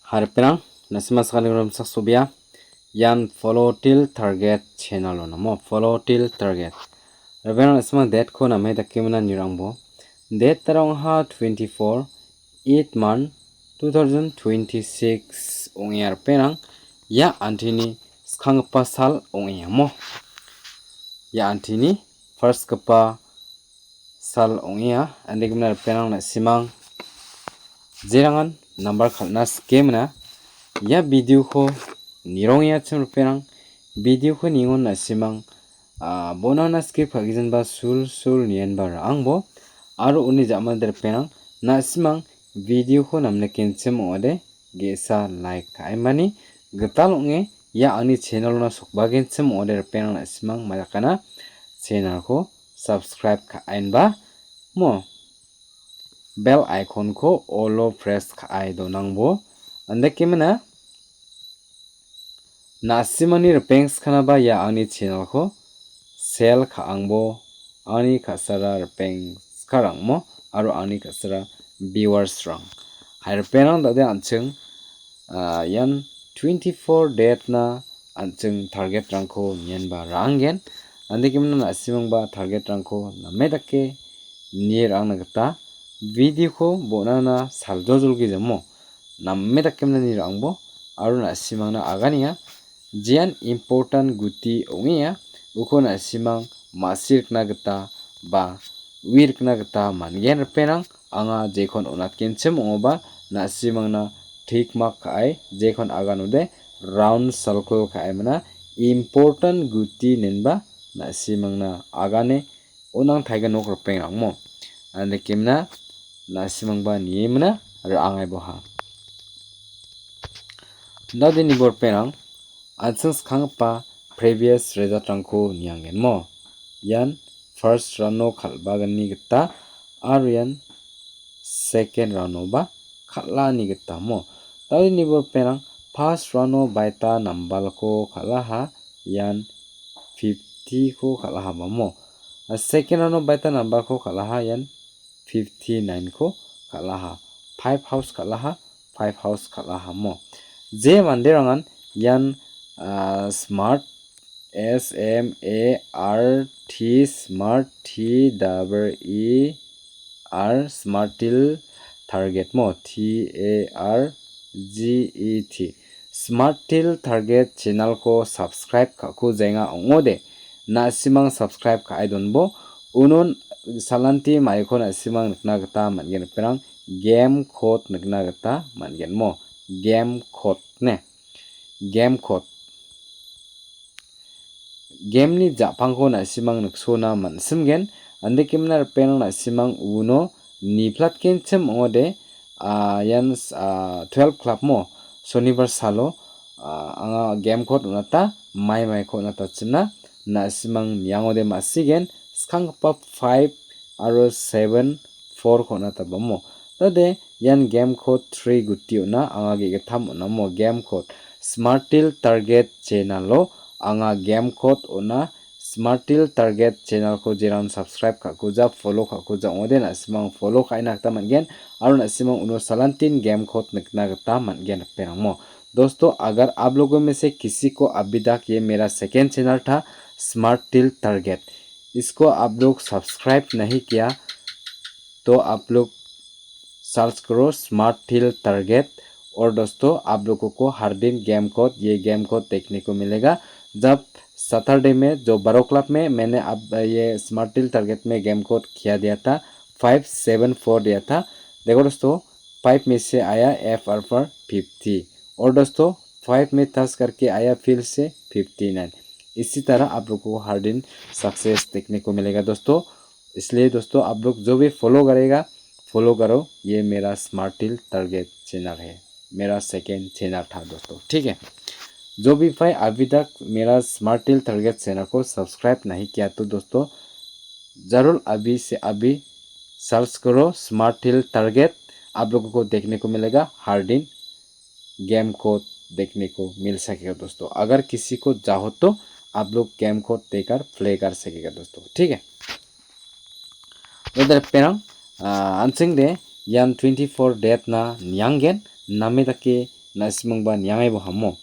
Harperang nasimas kaligram saksubia yan follow till target channel namo follow till target. Reverang asma date ko namhe takimana nirangbo. Date tarong ha 24 8 month 2026 ongyar penang ya antini skang pasal ongyamo. Ya antini first kapa sal ongya andigmna penang na simang jerangan number khalna scam na ya video ko nirongya chim penang video ko ningon na simang bonana skip khagijan ba sul nian ba angbo aro uni jamader penang na simang video ko namne kenchim ode gesa like kaimani getal onge ya ani channel na sokbagen chim ode penang na simang malakana channel ko subscribe kainba mo bell icon ko all press kai donangbo ande kemana nasimani repengs kana ba ya ani channel ko sel khaangbo ani kasara repengs karangmo aro ani kasara viewers rang harpenang dade anching yan 24 date na anching target rangko nyenba rangen ande kemana nasimang ba target rangko namedake nirang nagata video ko bonana saljojulgi jamo namme dakemna ni rangbo aro na simangna agania jian important guti ongia uko na simang masirkna gita ba wirkna gita mangen penang anga jekon onatkenchim ongoba na simangna thik mak kai jekon aganode round circle kai mana important guti nenba na simangna agane onang thaiga nok repeng rangmo ande kemna nasimang ba niemna rangai boha dadi ni bor penang ansang khangpa previous result rangko niangen mo yan first round khalbagan ni gita ar yan second round ba khala ni gita mo dadi ni bor penang first round baita nambal ko khalaha yan 50 ko khalaha mo second round baita number ko khalaha yan 59 ko khalaha 5 house khalaha 5 house khalaha mo je manderangan yan smart SMART smart TEER smart till target mo TARGET smart till target channel ko subscribe kaku jenga ongode na simang subscribe ka aidonbo unon salanti maikon asimang nakna gata mangen perang game code nakna gata mangen mo game code ne game code game ni japangko na simang naksona mansimgen ande kemna penang na simang uno ni platken chem ode yan 12 club mo shonibar salo anga game code unata mai ko unata chimna na simang niangode masigen skangpa 5 aro 7 4 khona tabamo tade yan game code 3 gutio na anga ge tham onamo game code smart till target channel lo anga game code ona smart till target channel ko jeran subscribe ka kuja follow ka kuja oden asmang follow kaina ta mangen aro asmang uno salantin game code nikna ta mangen peramo दोस्तों अगर आप लोगों में से किसी को अभी तक ये मेरा सेकेंड चैनल था स्मार्ट टिल टारगेट इसको आप लोग सब्सक्राइब नहीं किया तो आप लोग सर्च करो स्मार्ट टिल टारगेट और दोस्तों आप लोगों को हर दिन गेम कोड देखने को मिलेगा जब सैटरडे में जो 12 क्लब में मैंने अब ये स्मार्ट टिल टारगेट में गेम कोड किया दिया था 574 दिया था देखो दोस्तों 5 में से आया FR पर 50 और दोस्तों 5 में टच करके आया फिर से 59 इसी तरह आप लोगों को हर दिन सक्सेस देखने को मिलेगा दोस्तों इसलिए दोस्तों आप लोग जो भी फॉलो करेगा फॉलो करो ये मेरा स्मार्ट टिल टारगेट चैनल है मेरा सेकेंड चैनल था दोस्तों ठीक है जो भी भाई अभी तक मेरा स्मार्ट टिल टारगेट चैनल को सब्सक्राइब नहीं किया तो दोस्तों जरूर अभी से अभी सर्च करो स्मार्ट टिल टारगेट आप लोगों को देखने को मिलेगा हर दिन गेम कोड देखने को मिल सकेगा दोस्तों अगर किसी को चाहो तो आप लोग गेम कोड देकर प्ले कर सकेगा दोस्तों ठीक है उधर पेरंग आंसिंग दे yan 24 date na nyanggen namedake na simang ba nyangai bo hammo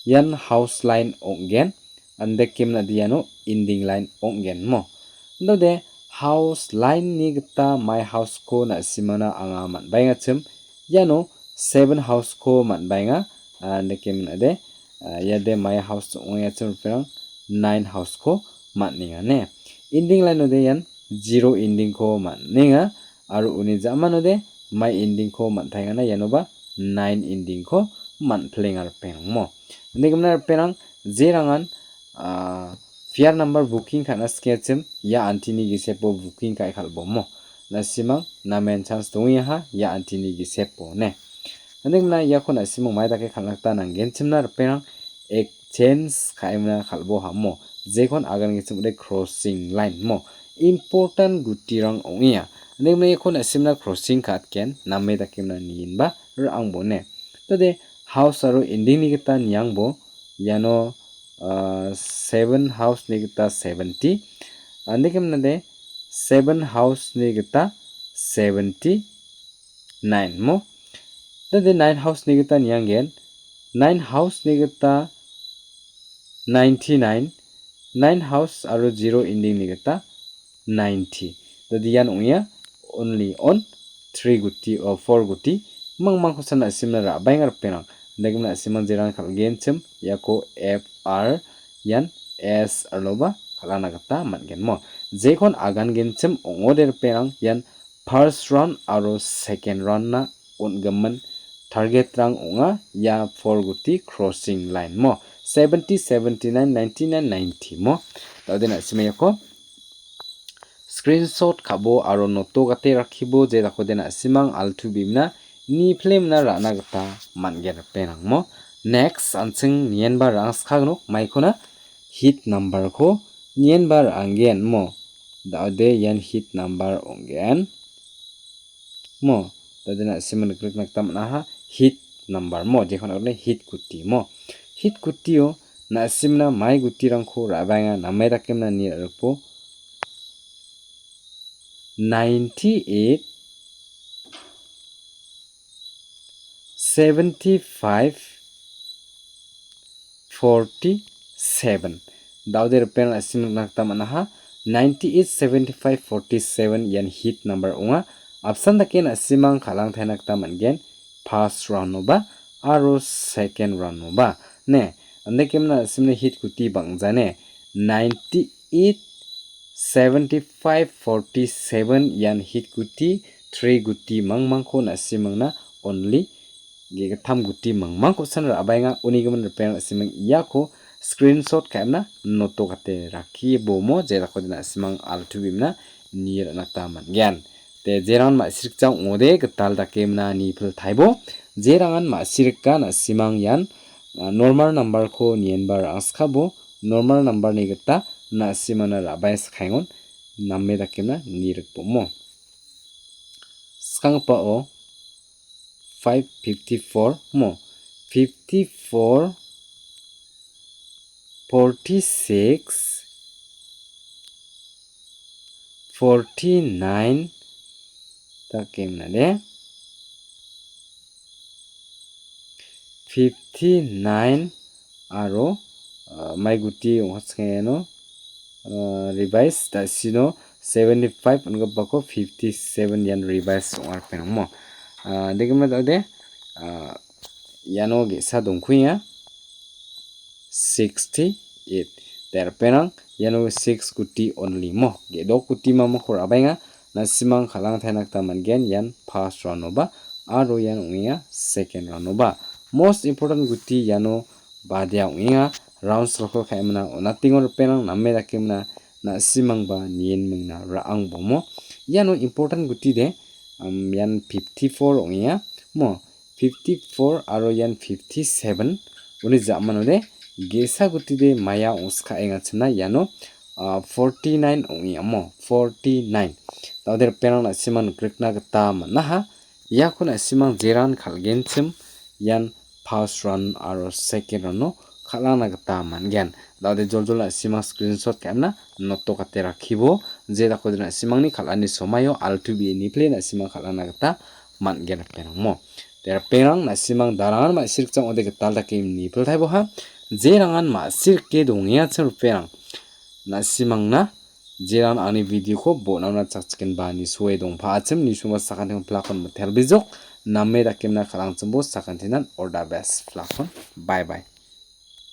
yan house line onggen ande kemna diano ending line onggen mo ndode house line ni gita my house ko na simana anga man bainga chim yano 7 house ko man bainga ande kemna de yade my house ongya chim perang 9 house ko man ninga ne ending line ode yan 0 ending ko man ninga aru uni jamano de my ending ko man thainga na yanoba 9 ending ko man plengar perang mo ande kemna perang jerangan Fear number booking kana sketchim ya antini gisepo booking kai khalbo mo na simang na men chance dongi ha ya antini gisepo ne andeng na ya khona simang mai dake khalnakta nangen chimna perang exchange khaimna khalbo ha mo jekon agan gichim de crossing line mo important gutirang ongia andeng na khona simna crossing khat ken namme dakemna nin ba rang bo ne tode house aro ending ni gita nyang bo yano 7 house ni gita 70 ande kemna de 7 house ni gita 79 mo de 9 house ni gita nyanggen 9 house ni gita 99 9 house aro 0 ending ni gita 90 de yan ongya only on 3 guti or 4 guti mang ko sana simna ra baingar penang degna simang jiran khalgen chim yako fr yan s arloba khalana gata mangen mo jekon agan genchim ongoder perang yan first round aro second round na ongaman target rang onga ya 4 guti crossing line mo 70 79 99 90 mo tadena simyako screenshot khabo aro noto gate rakhibo je rakodena simang altu bimna ni flame na rana gata mangen perang mo next ansing nien ba rang skhagnok maikona hit number ko nien bar anggen mo daude yan hit number onggen mo tadena siman klik naktam na ha hit number mo jekhon orne hit kuti mo hit kutio na simna mai guti rangko rabanga namai dakemna ni arpo 98 75 47 dauder pen asim nakta manaha 98 75 47 yan hit number onga option daken asimang khalang thainakta mangen first round no ba aro second round no ba ne ande kemna asimne hit kuti bangjane 98 75 47 yan hit kuti 3 guti mangmang ko na simangna only ge tham guti mangmang ko san ra abainga unigaman repair asimang yako screenshot kaimna noto kate rakhi bomo jera khodina simang altu bimna nir nakta mangyan te jeran ma sirkjang ode gtal dakemna ni phil thaibo jerangan ma sirka na simang yan normal number ko nienbar askabo normal number ni gata na simana rabai skhaingon namme dakemna nirk bomo skangpa o 554 mo 54 46 49 takemna de 59 aro mai guti onghaskeno revise dasino 75 ongabako 57 yan revise ongar penmo degma dode yano ge sa dongkhuya 68 der penang yano 6 kuti only mo ge do kuti ma mo khora bainga nasimang khalang thainak ta mangen yan first round oba aro yan ongya second round oba most important guti yano badia ongya round circle khaimna onatingor penang namme dakemna nasimang ba nien mengna raang bomo yano important guti de yan 54 ongya mo 54 aro yan 57 uni jamano de gesa guti de maya oska enga chna yano 49 ongya mo 49 tader penang na siman krikna gata manaha yakuna simang jeran khalgenchim yan first run aro second run no khalana gata mangen dade joljola simang screenshot kamna noto kate rakhibo je dakodina simangni khalani somayo altubi ni plena simang khalana gata man gen penang mo der penang na simang darangan ma sirk chang ode tal ta kim ni phel thai bo ha je rangan ma sirk ke dongya chur penang na simang na jeran ani video ko bonamna chakchiken ba ni suwe dong pha achim ni suma sakan thang plakon ma thelbijok namme da kemna kharang chumbo sakan thinan order best plakon bye bye